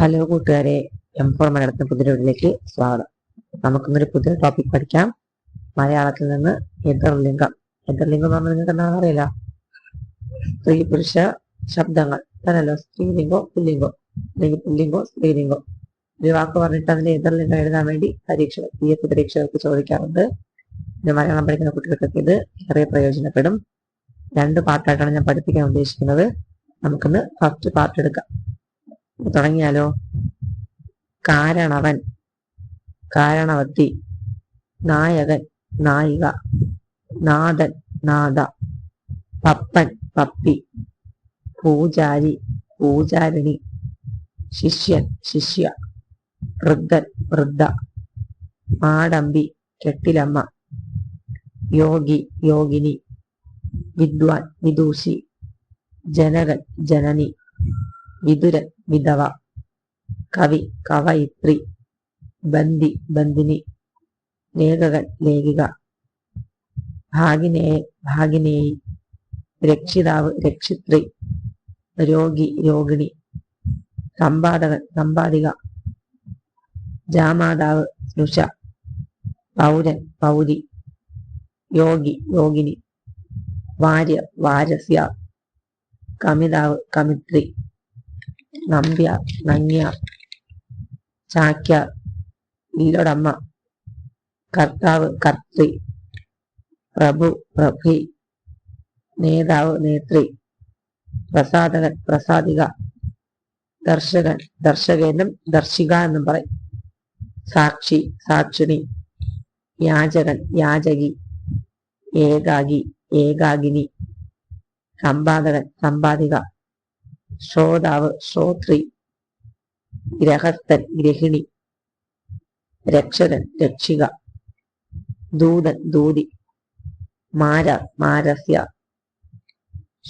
Hello കൂട്ടുകാരെ, M4 മലയാളത്തിന് പുതിയ വീഡിയോയിലേക്ക് സ്വാഗതം. നമുക്കിന്നൊരു പുതിയ ടോപ്പിക് പഠിക്കാം. മലയാളത്തിൽ നിന്ന് എതിർലിംഗം. എതിർലിംഗം എന്ന് പറഞ്ഞാൽ നിങ്ങൾക്ക് എന്താണെന്ന് അറിയില്ല. സ്ത്രീ പുരുഷ ശബ്ദങ്ങൾ തന്നല്ലോ. സ്ത്രീലിംഗോ പുല്ലിംഗോ, അല്ലെങ്കിൽ പുല്ലിംഗോ സ്ത്രീലിംഗോ. ഒരു വാക്ക് പറഞ്ഞിട്ട് അതിന്റെ എതിർലിംഗം എഴുതാൻ വേണ്ടി പരീക്ഷകൾക്ക് ചോദിക്കാറുണ്ട്. ഇത് മലയാളം പഠിക്കുന്ന കുട്ടികൾക്കൊക്കെ ഇത് ഏറെ പ്രയോജനപ്പെടും. 2 പാർട്ടായിട്ടാണ് ഞാൻ പഠിപ്പിക്കാൻ ഉദ്ദേശിക്കുന്നത്. നമുക്കിന്ന് ഫസ്റ്റ് പാർട്ട് എടുക്കാം. തുടങ്ങിയാലോ? കാരണവൻ, കാരണവത്തി, നായകൻ, നായിക, നാഥൻ, നാഥ, പപ്പൻ, പപ്പി, പൂജാരി, പൂജാരിണി, ശിഷ്യൻ, ശിഷ്യ, വൃദ്ധൻ, വൃദ്ധ, മാടമ്പി, കെട്ടിലമ്മ, യോഗി, യോഗിനി, വിദ്വാൻ, വിദൂഷി, ജനകൻ, ജനനി, വിതുരൻ, വിധവ, കവി, കവയിത്രി, ബന്ദി, ബന്ദിനി, ലേഖകൻ, ലേഖിക, ഭാഗിനേയൻ, ഭാഗിനേയി, രക്ഷിതാവ്, രക്ഷിത്രി, രോഗി, രോഗിണി, സമ്പാദകൻ, സമ്പാദിക, ജാമാതാവ്, സ്നുഷ, പൗരൻ, പൗരി, യോഗി, യോഗിനി, വാര്യർ, വാരസ്യ, കമിതാവ്, കമിത്രി, നമ്പ്യാർ, നങ്ങ്യാർ, ചാക്യാർ, ഇല്ലൊടമ്മ, കർത്താവ്, കർത്തൃ, പ്രഭു, പ്രഭി, നേതാവ്, നേത്രി, പ്രസാദകൻ, പ്രസാദിക, ദർശകൻ, ദർശകനും ദർശിക എന്നും പറയും, സാക്ഷി, സാക്ഷിണി, യാചകൻ, യാചകി, ഏകാഗി, ഏകാഗിനി, സമ്പാദകൻ, സമ്പാദിക, ശ്രോതാവ്, ശ്രോത്രി, ഗ്രഹസ്ഥൻ, ഗൃഹിണി, രക്ഷകൻ, രക്ഷിക, ദൂതൻ, ദൂതി, മാരാർ, മാരസ്യ,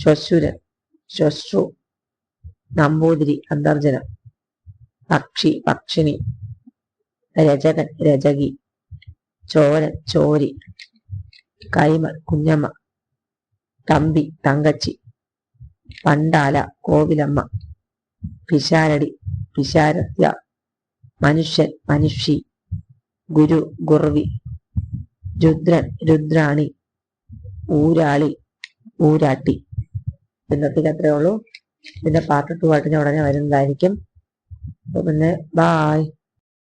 ശ്വശുരൻ, ശ്വശ്രു, നമ്പൂതിരി, അന്തർജനം, പക്ഷി, പക്ഷിണി, രചകൻ, രചകി, ചോരൻ, ചോരി, കൈമൾ, കുഞ്ഞമ്മ, തമ്പി, തങ്കച്ചി, പണ്ടാല, കോവിലമ്മ, പിശാരടി, പിശാരസ്യ, മനുഷ്യൻ, മനുഷി, ഗുരു, ഗുർവി, രുദ്രൻ, രുദ്രാണി, ഊരാളി, ഊരാട്ടി. ഇന്നത്തേക്ക് അത്രേ ഉള്ളൂ. ഇതിന്റെ പാർട്ട് 2 ആയിട്ട് ഞാൻ ഉടനെ വരുന്നതായിരിക്കും. അപ്പൊ പിന്നെ ബായ്.